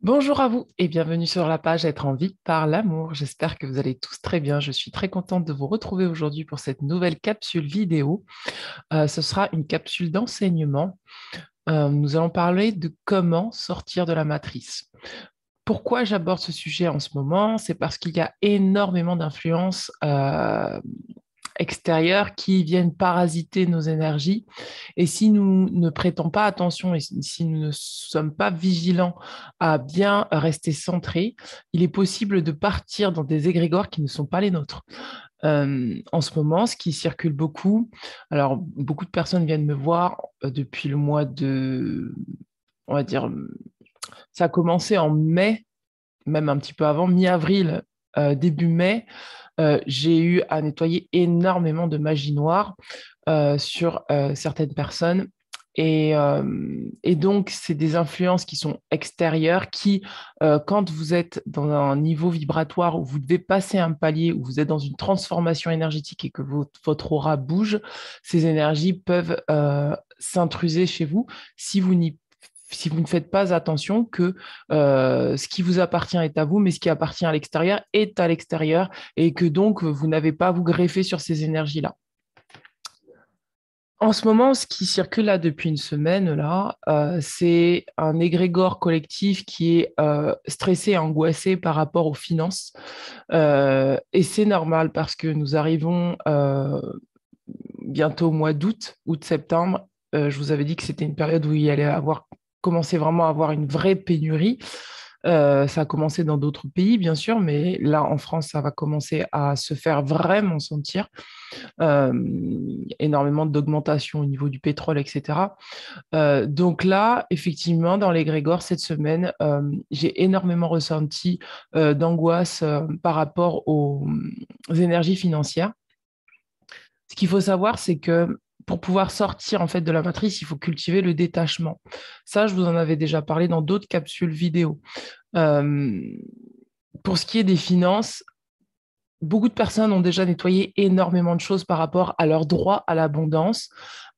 Bonjour à vous et bienvenue sur la page Être en vie par l'amour. J'espère que vous allez tous très bien. Je suis très contente de vous retrouver aujourd'hui pour cette nouvelle capsule vidéo. Ce sera une capsule d'enseignement. Nous allons parler de comment sortir de la matrice. Pourquoi j'aborde ce sujet en ce moment? C'est parce qu'il y a énormément d'influences extérieures qui viennent parasiter nos énergies. Et si nous ne prêtons pas attention et si nous ne sommes pas vigilants à bien rester centrés, il est possible de partir dans des égrégores qui ne sont pas les nôtres. En ce moment, ce qui circule beaucoup, alors beaucoup de personnes viennent me voir depuis le mois de, on va dire, ça a commencé en mai, même un petit peu avant, mi-avril, début mai, j'ai eu à nettoyer énormément de magie noire sur certaines personnes. Et donc, c'est des influences qui sont extérieures qui, quand vous êtes dans un niveau vibratoire où vous devez passer un palier, où vous êtes dans une transformation énergétique et que votre aura bouge, ces énergies peuvent s'intruser chez vous si vous n'y si vous ne faites pas attention que ce qui vous appartient est à vous, mais ce qui appartient à l'extérieur est à l'extérieur et que donc vous n'avez pas à vous greffer sur ces énergies-là. En ce moment, ce qui circule là depuis une semaine, là, c'est un égrégore collectif qui est stressé et angoissé par rapport aux finances. Et c'est normal parce que nous arrivons bientôt au mois d'août, août-septembre. Je vous avais dit que c'était une période où il y allait avoir commencer vraiment à avoir une vraie pénurie. Ça a commencé dans d'autres pays, bien sûr, mais là, en France, ça va commencer à se faire vraiment sentir. Euh, Énormément d'augmentation au niveau du pétrole, etc. Donc là, effectivement, dans l'égrégore, cette semaine, j'ai énormément ressenti d'angoisse par rapport aux énergies financières. Ce qu'il faut savoir, c'est que pour pouvoir sortir en fait de la matrice, il faut cultiver le détachement. Ça, je vous en avais déjà parlé dans d'autres capsules vidéo. Euh, pour ce qui est des finances, beaucoup de personnes ont déjà nettoyé énormément de choses par rapport à leur droit à l'abondance,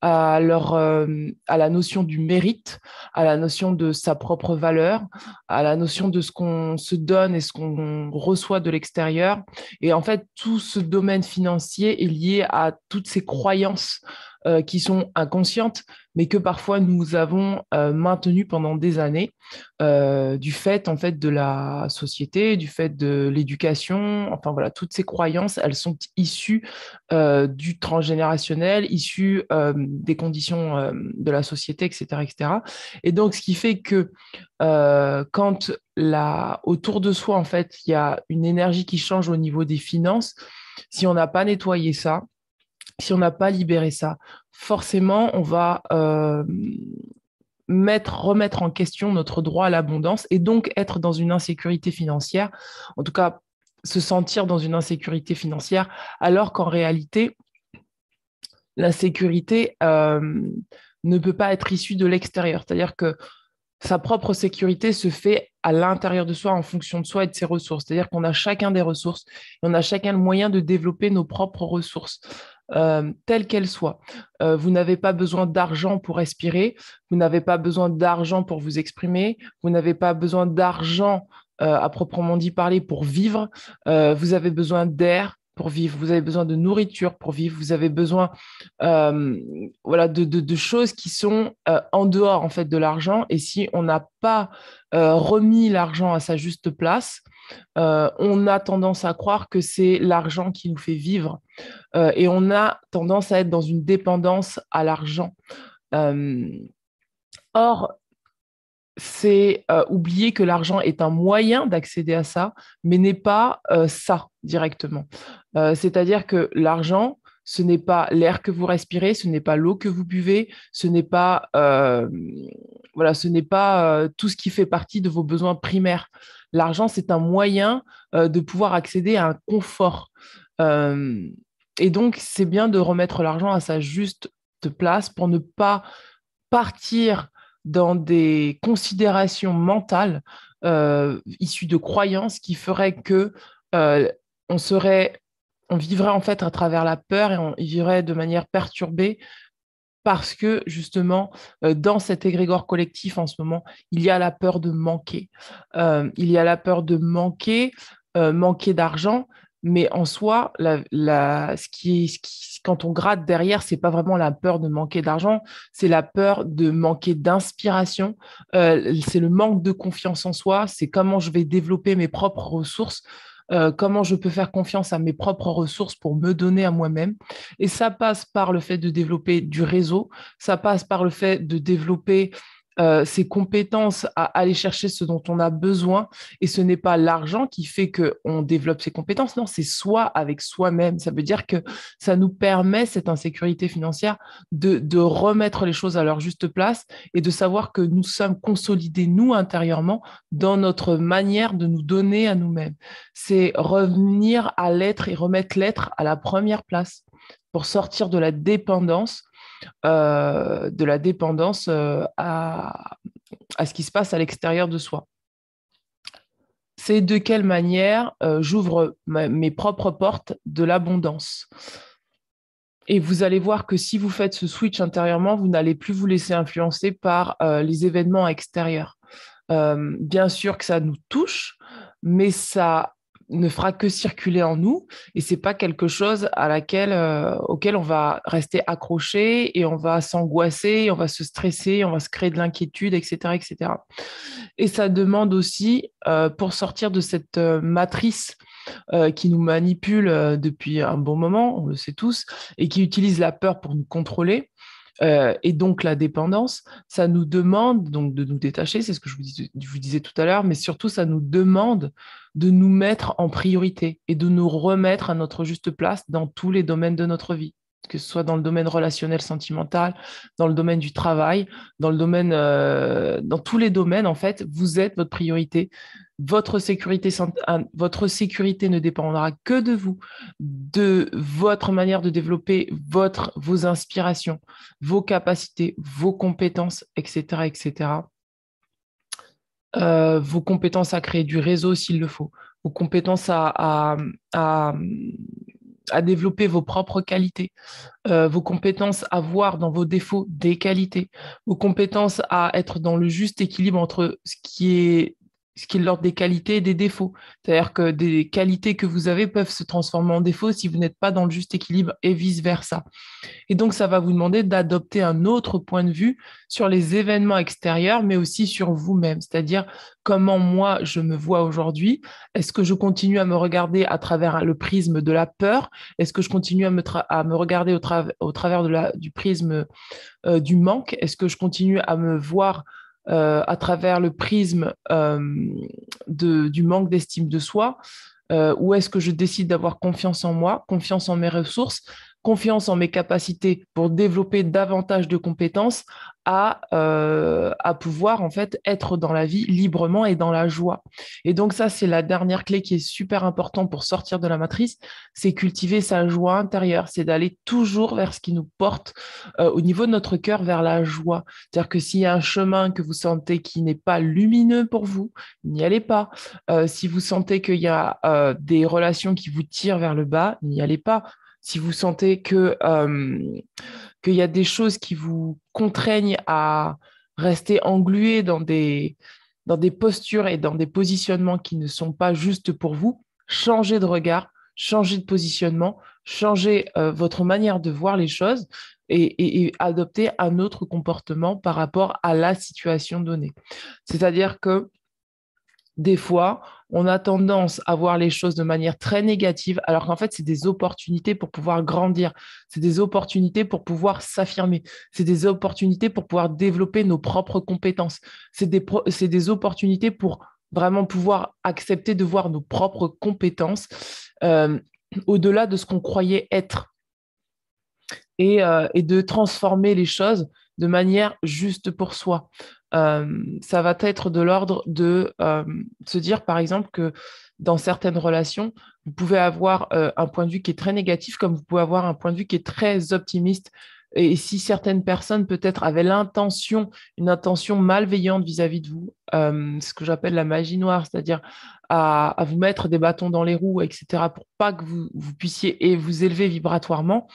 à la notion du mérite, à la notion de sa propre valeur, à la notion de ce qu'on se donne et ce qu'on reçoit de l'extérieur. Et en fait, tout ce domaine financier est lié à toutes ces croyances qui sont inconscientes, mais que parfois nous avons maintenues pendant des années du fait en fait de la société, du fait de l'éducation, enfin voilà, toutes ces croyances, elles sont issues du transgénérationnel, issues des conditions de la société, etc., etc. Et donc, ce qui fait que quand autour de soi, en fait, il y a une énergie qui change au niveau des finances, si on n'a pas nettoyé ça, si on n'a pas libéré ça, forcément, on va remettre en question notre droit à l'abondance et donc être dans une insécurité financière, en tout cas se sentir dans une insécurité financière, alors qu'en réalité, l'insécurité ne peut pas être issue de l'extérieur. C'est-à-dire que sa propre sécurité se fait à l'intérieur de soi, en fonction de soi et de ses ressources. C'est-à-dire qu'on a chacun des ressources et on a chacun le moyen de développer nos propres ressources, telles qu'elles soient. Vous n'avez pas besoin d'argent pour respirer, vous n'avez pas besoin d'argent pour vous exprimer, vous n'avez pas besoin d'argent à proprement dit parler pour vivre, vous avez besoin d'air pour vivre, vous avez besoin de nourriture pour vivre, vous avez besoin euh, voilà, de choses qui sont en dehors en fait de l'argent. Et si on n'a pas remis l'argent à sa juste place, on a tendance à croire que c'est l'argent qui nous fait vivre et on a tendance à être dans une dépendance à l'argent. Euh, Or, c'est oublier que l'argent est un moyen d'accéder à ça, mais n'est pas ça directement. C'est-à-dire que l'argent, ce n'est pas l'air que vous respirez, ce n'est pas l'eau que vous buvez, ce n'est pas, voilà, ce n'est pas tout ce qui fait partie de vos besoins primaires. L'argent, c'est un moyen de pouvoir accéder à un confort. Euh, et donc, c'est bien de remettre l'argent à sa juste place pour ne pas partir dans des considérations mentales issues de croyances qui feraient que euh, on serait, on vivrait en fait à travers la peur et on vivrait de manière perturbée parce que justement, dans cet égrégore collectif en ce moment, il y a la peur de manquer. Il y a la peur de manquer, manquer d'argent, mais en soi, quand on gratte derrière, c'est pas vraiment la peur de manquer d'argent, c'est la peur de manquer d'inspiration, c'est le manque de confiance en soi, c'est comment je vais développer mes propres ressources, comment je peux faire confiance à mes propres ressources pour me donner à moi-même. Et ça passe par le fait de développer du réseau, ça passe par le fait de développer ses compétences à aller chercher ce dont on a besoin. Et ce n'est pas l'argent qui fait qu'on développe ses compétences, non, c'est soi avec soi-même. Ça veut dire que ça nous permet, cette insécurité financière, de remettre les choses à leur juste place et de savoir que nous sommes consolidés, nous, intérieurement, dans notre manière de nous donner à nous-mêmes. C'est revenir à l'être et remettre l'être à la première place pour sortir de la dépendance à ce qui se passe à l'extérieur de soi. C'est de quelle manière j'ouvre mes propres portes de l'abondance. Et vous allez voir que si vous faites ce switch intérieurement, vous n'allez plus vous laisser influencer par les événements extérieurs. Bien sûr que ça nous touche, mais ça ne fera que circuler en nous et c'est pas quelque chose auquel on va rester accroché et on va s'angoisser, on va se stresser, on va se créer de l'inquiétude, etc., etc. Et ça demande aussi, pour sortir de cette matrice qui nous manipule depuis un bon moment, on le sait tous, et qui utilise la peur pour nous contrôler, et donc la dépendance, ça nous demande donc de nous détacher, c'est ce que je vous disais tout à l'heure, mais surtout ça nous demande de nous mettre en priorité et de nous remettre à notre juste place dans tous les domaines de notre vie, que ce soit dans le domaine relationnel, sentimental, dans le domaine du travail, dans tous les domaines, en fait, vous êtes votre priorité. Votre sécurité ne dépendra que de vous, de votre manière de développer vos inspirations, vos capacités, vos compétences, etc., etc. Vos compétences à créer du réseau s'il le faut, vos compétences à, à développer vos propres qualités, vos compétences à voir dans vos défauts des qualités, vos compétences à être dans le juste équilibre entre ce qui est l'ordre des qualités et des défauts. C'est-à-dire que des qualités que vous avez peuvent se transformer en défauts si vous n'êtes pas dans le juste équilibre et vice-versa. Et donc, ça va vous demander d'adopter un autre point de vue sur les événements extérieurs, mais aussi sur vous-même, c'est-à-dire comment moi je me vois aujourd'hui. Est-ce que je continue à me regarder à travers le prisme de la peur? Est-ce que je continue à me regarder au travers du prisme du manque? Est-ce que je continue à me voir à travers le prisme du manque d'estime de soi? Ou est-ce que je décide d'avoir confiance en moi, confiance en mes ressources, confiance en mes capacités pour développer davantage de compétences à pouvoir en fait être dans la vie librement et dans la joie. Et donc ça, c'est la dernière clé qui est super importante pour sortir de la matrice, c'est cultiver sa joie intérieure, c'est d'aller toujours vers ce qui nous porte au niveau de notre cœur vers la joie. C'est-à-dire que s'il y a un chemin que vous sentez qui n'est pas lumineux pour vous, n'y allez pas. Si vous sentez qu'il y a des relations qui vous tirent vers le bas, n'y allez pas. Si vous sentez qu'il y a des choses qui vous contraignent à rester englué dans des postures et dans des positionnements qui ne sont pas justes pour vous, changez de regard, changez de positionnement, changez votre manière de voir les choses et adoptez un autre comportement par rapport à la situation donnée. C'est-à-dire que des fois, on a tendance à voir les choses de manière très négative, alors qu'en fait, c'est des opportunités pour pouvoir grandir, c'est des opportunités pour pouvoir s'affirmer, c'est des opportunités pour pouvoir développer nos propres compétences, c'est des opportunités pour vraiment pouvoir accepter de voir nos propres compétences euh, au-delà de ce qu'on croyait être et de transformer les choses de manière juste pour soi. Ça va être de l'ordre de se dire, par exemple, que dans certaines relations, vous pouvez avoir un point de vue qui est très négatif, comme vous pouvez avoir un point de vue qui est très optimiste. Et si certaines personnes peut-être avaient une intention malveillante vis-à-vis de vous, ce que j'appelle la magie noire, c'est-à-dire à vous mettre des bâtons dans les roues, etc., pour pas que vous puissiez et vous élever vibratoirement,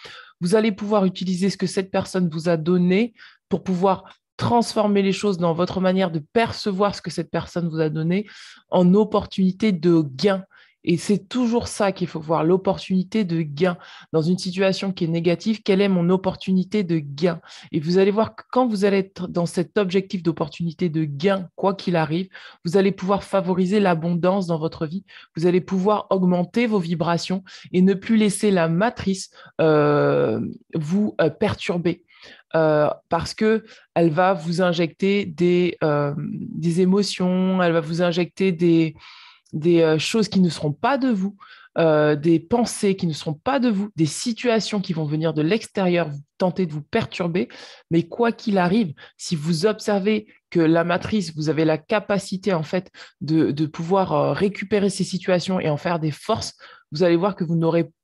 Vous allez pouvoir utiliser ce que cette personne vous a donné pour pouvoir transformer les choses dans votre manière de percevoir ce que cette personne vous a donné en opportunité de gain. Et c'est toujours ça qu'il faut voir, l'opportunité de gain. Dans une situation qui est négative, quelle est mon opportunité de gain? Et vous allez voir que quand vous allez être dans cet objectif d'opportunité de gain, quoi qu'il arrive, vous allez pouvoir favoriser l'abondance dans votre vie. Vous allez pouvoir augmenter vos vibrations et ne plus laisser la matrice vous perturber. Parce que elle va vous injecter des émotions, elle va vous injecter des choses qui ne seront pas de vous, des pensées qui ne seront pas de vous, des situations qui vont venir de l'extérieur tenter de vous perturber. Mais quoi qu'il arrive, si vous observez que la matrice, vous avez la capacité en fait de pouvoir récupérer ces situations et en faire des forces, vous allez voir que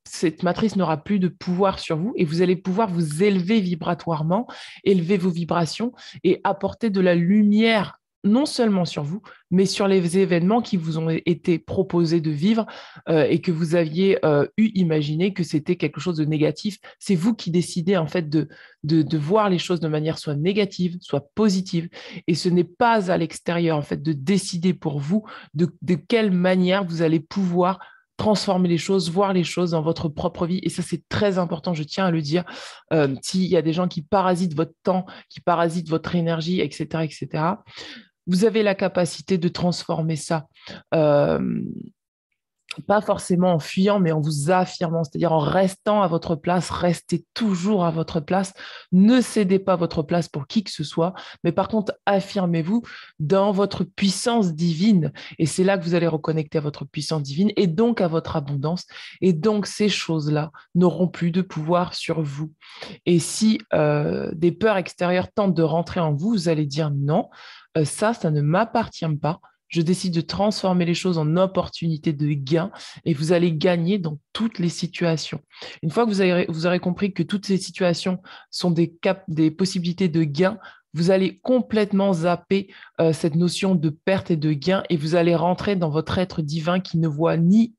cette matrice n'aura plus de pouvoir sur vous et vous allez pouvoir vous élever vibratoirement, élever vos vibrations et apporter de la lumière non seulement sur vous, mais sur les événements qui vous ont été proposés de vivre et que vous aviez imaginé que c'était quelque chose de négatif. C'est vous qui décidez en fait de voir les choses de manière soit négative, soit positive. Et ce n'est pas à l'extérieur en fait de décider pour vous de quelle manière vous allez pouvoir transformer les choses, voir les choses dans votre propre vie. Et ça, c'est très important, je tiens à le dire. S'il y a des gens qui parasitent votre temps, qui parasitent votre énergie, etc., etc., vous avez la capacité de transformer ça. Euh, Pas forcément en fuyant, mais en vous affirmant, c'est-à-dire en restant à votre place, restez toujours à votre place, ne cédez pas votre place pour qui que ce soit, mais par contre, affirmez-vous dans votre puissance divine. Et c'est là que vous allez reconnecter à votre puissance divine et donc à votre abondance. Et donc, ces choses-là n'auront plus de pouvoir sur vous. Et si des peurs extérieures tentent de rentrer en vous, vous allez dire non, ça ne m'appartient pas. Je décide de transformer les choses en opportunités de gain et vous allez gagner dans toutes les situations. Une fois que vous aurez compris que toutes ces situations sont des possibilités de gain, vous allez complètement zapper cette notion de perte et de gain et vous allez rentrer dans votre être divin qui ne voit ni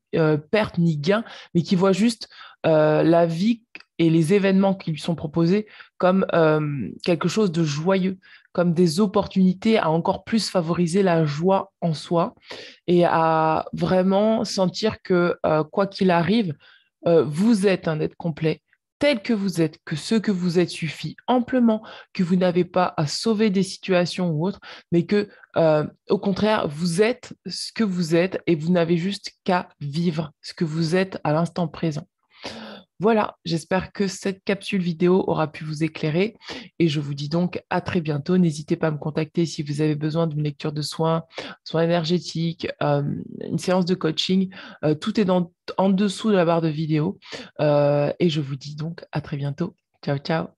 perte ni gain, mais qui voit juste la vie et les événements qui lui sont proposés comme quelque chose de joyeux, comme des opportunités à encore plus favoriser la joie en soi et à vraiment sentir que quoi qu'il arrive, vous êtes un être complet tel que vous êtes, que ce que vous êtes suffit amplement, que vous n'avez pas à sauver des situations ou autres, mais que au contraire, vous êtes ce que vous êtes et vous n'avez juste qu'à vivre ce que vous êtes à l'instant présent. Voilà, j'espère que cette capsule vidéo aura pu vous éclairer et je vous dis donc à très bientôt. N'hésitez pas à me contacter si vous avez besoin d'une lecture de soins, soins énergétiques, une séance de coaching. Tout est en dessous de la barre de vidéo et je vous dis donc à très bientôt. Ciao, ciao.